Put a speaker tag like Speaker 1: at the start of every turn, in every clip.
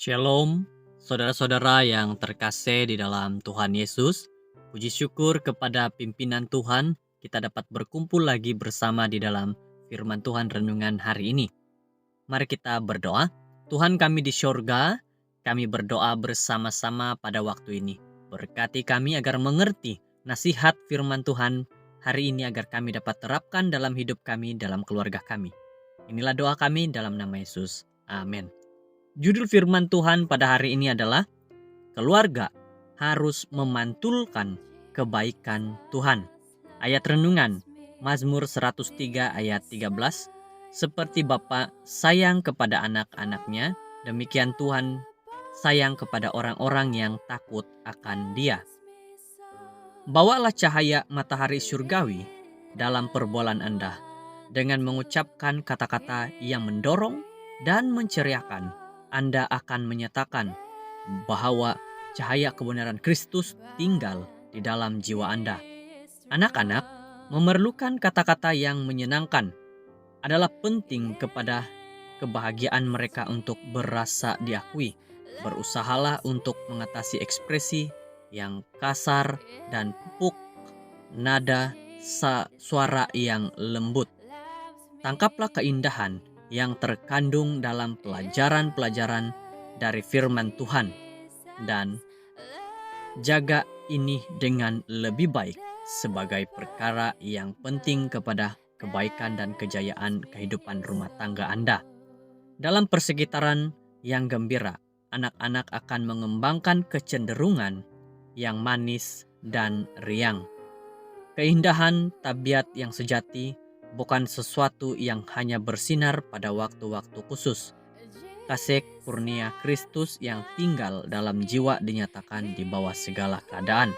Speaker 1: Shalom, saudara-saudara yang terkasih di dalam Tuhan Yesus. Puji syukur kepada pimpinan Tuhan, kita dapat berkumpul lagi bersama di dalam firman Tuhan renungan hari ini. Mari kita berdoa. Tuhan kami di sorga, kami berdoa bersama-sama pada waktu ini. Berkati kami agar mengerti nasihat firman Tuhan hari ini agar kami dapat terapkan dalam hidup kami, dalam keluarga kami. Inilah doa kami dalam nama Yesus. Amin. Judul firman Tuhan pada hari ini adalah keluarga harus memantulkan kebaikan Tuhan. Ayat renungan Mazmur 103 ayat 13. Seperti Bapa sayang kepada anak-anaknya, demikian Tuhan sayang kepada orang-orang yang takut akan Dia. Bawalah cahaya matahari surgawi dalam perbualan Anda dengan mengucapkan kata-kata yang mendorong dan menceriakan. Anda akan menyatakan bahwa cahaya kebenaran Kristus tinggal di dalam jiwa Anda. Anak-anak memerlukan kata-kata yang menyenangkan. Adalah penting kepada kebahagiaan mereka untuk berasa diakui. Berusahalah untuk mengatasi ekspresi yang kasar dan pupuk, nada suara yang lembut. Tangkaplah keindahan yang terkandung dalam pelajaran-pelajaran dari firman Tuhan dan jaga ini dengan lebih baik sebagai perkara yang penting kepada kebaikan dan kejayaan kehidupan rumah tangga Anda. Dalam persekitaran yang gembira, anak-anak akan mengembangkan kecenderungan yang manis dan riang. Keindahan tabiat yang sejati bukan sesuatu yang hanya bersinar pada waktu-waktu khusus. Kasih kurnia Kristus yang tinggal dalam jiwa dinyatakan di bawah segala keadaan.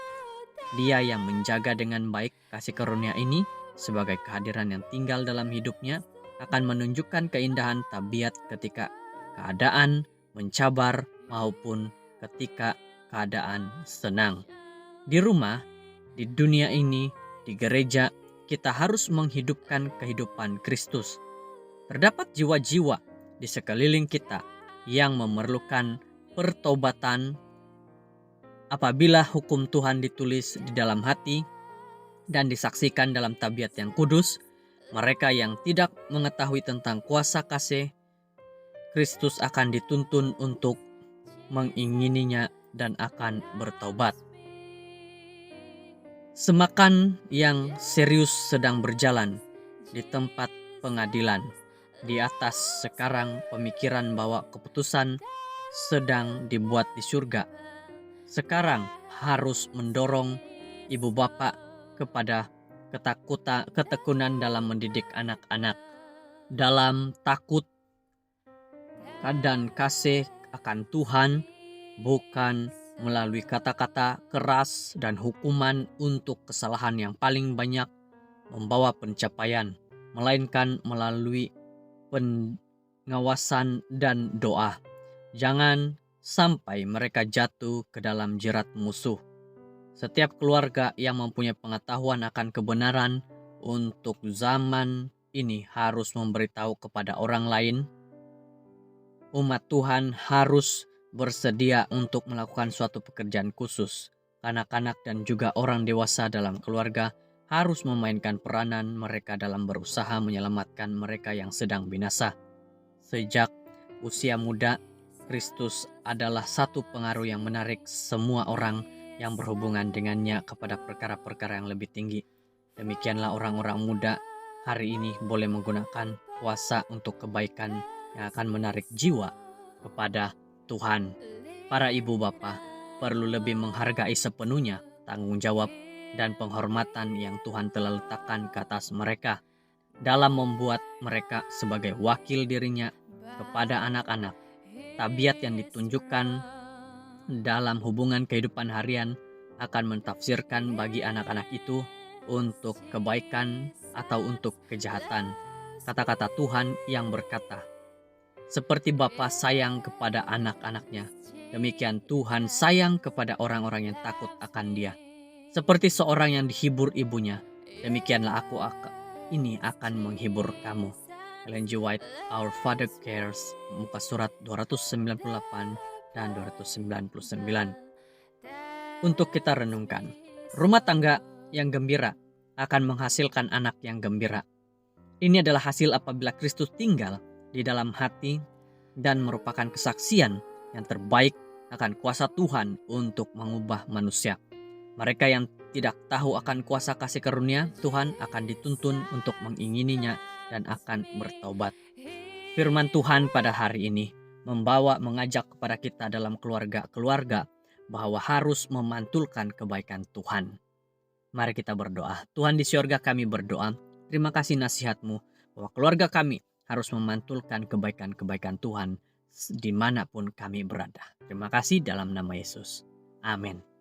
Speaker 1: Dia yang menjaga dengan baik kasih karunia ini sebagai kehadiran yang tinggal dalam hidupnya akan menunjukkan keindahan tabiat ketika keadaan mencabar maupun ketika keadaan senang. Di rumah, di dunia ini, di gereja, kita harus menghidupkan kehidupan Kristus. Terdapat jiwa-jiwa di sekeliling kita yang memerlukan pertobatan. Apabila hukum Tuhan ditulis di dalam hati dan disaksikan dalam tabiat yang kudus, mereka yang tidak mengetahui tentang kuasa kasih Kristus akan dituntun untuk mengingininya dan akan bertobat. Semakan yang serius sedang berjalan di tempat pengadilan. Di atas sekarang pemikiran bahwa keputusan sedang dibuat di surga. Sekarang harus mendorong ibu bapak kepada ketekunan dalam mendidik anak-anak. Dalam takut dan kasih akan Tuhan, bukan melalui kata-kata keras dan hukuman untuk kesalahan yang paling banyak membawa pencapaian, melainkan melalui pengawasan dan doa. Jangan sampai mereka jatuh ke dalam jerat musuh. Setiap keluarga yang mempunyai pengetahuan akan kebenaran untuk zaman ini harus memberitahu kepada orang lain. Umat Tuhan harus bersedia untuk melakukan suatu pekerjaan khusus. Anak-anak dan juga orang dewasa dalam keluarga harus memainkan peranan mereka dalam berusaha menyelamatkan mereka yang sedang binasa. Sejak usia muda, Kristus adalah satu pengaruh yang menarik semua orang yang berhubungan dengannya kepada perkara-perkara yang lebih tinggi. Demikianlah orang-orang muda hari ini boleh menggunakan kuasa untuk kebaikan yang akan menarik jiwa kepada Tuhan. Para ibu bapa perlu lebih menghargai sepenuhnya tanggung jawab dan penghormatan yang Tuhan telah letakkan ke atas mereka dalam membuat mereka sebagai wakil dirinya kepada anak-anak. Tabiat yang ditunjukkan dalam hubungan kehidupan harian akan mentafsirkan bagi anak-anak itu untuk kebaikan atau untuk kejahatan. Kata-kata Tuhan yang berkata, seperti Bapa sayang kepada anak-anaknya, demikian Tuhan sayang kepada orang-orang yang takut akan Dia. Seperti seorang yang dihibur ibunya, demikianlah aku ini akan menghibur kamu. Ellen G. White, Our Father Cares, muka surat 298, dan 299. Untuk kita renungkan, rumah tangga yang gembira akan menghasilkan anak yang gembira. Ini adalah hasil apabila Kristus tinggal di dalam hati dan merupakan kesaksian yang terbaik akan kuasa Tuhan untuk mengubah manusia. Mereka yang tidak tahu akan kuasa kasih karunia Tuhan akan dituntun untuk mengingininya dan akan bertobat. Firman Tuhan pada hari ini mengajak kepada kita dalam keluarga-keluarga bahwa harus memantulkan kebaikan Tuhan. Mari kita berdoa. Tuhan di surga, kami berdoa, terima kasih nasihat-Mu bahwa keluarga kami harus memantulkan kebaikan-kebaikan Tuhan dimanapun kami berada. Terima kasih dalam nama Yesus. Amin.